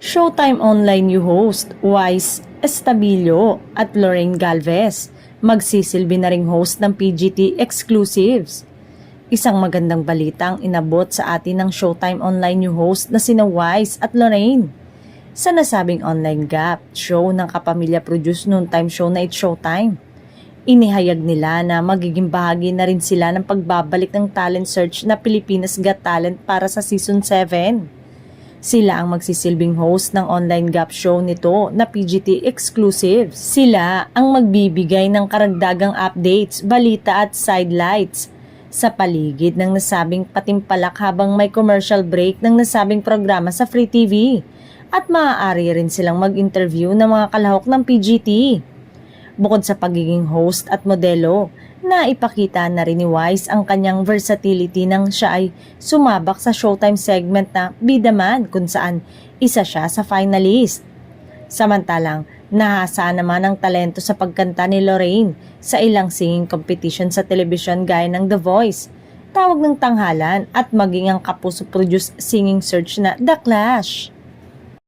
Showtime Online new host Wise Estabillo at Lorraine Galvez magsisilbi na ring host ng PGT Exclusives. Isang magandang balita ang inabot sa atin ng Showtime Online new host na sina Wise at Lorraine. Sa nasabing online gap show ng kapamilya produce noontime show na It's Showtime, inihayag nila na magiging bahagi na rin sila ng pagbabalik ng talent search na Pilipinas Got Talent para sa Season 7. Sila ang magsisilbing host ng online gap show nito na PGT Exclusives. Sila ang magbibigay ng karagdagang updates, balita at sidelights sa paligid ng nasabing patimpalak habang may commercial break ng nasabing programa sa Free TV. At maaari rin silang mag-interview ng mga kalahok ng PGT. Bukod sa pagiging host at modelo, naipakita na rin ni Wise ang kanyang versatility nang siya ay sumabak sa Showtime segment na Bida Man kung saan isa siya sa finalist. Samantalang, nahasa naman ang talento sa pagkanta ni Lorraine sa ilang singing competition sa telebisyon gaya ng The Voice, Tawag ng Tanghalan at maging ang kapuso-produced singing search na The Clash.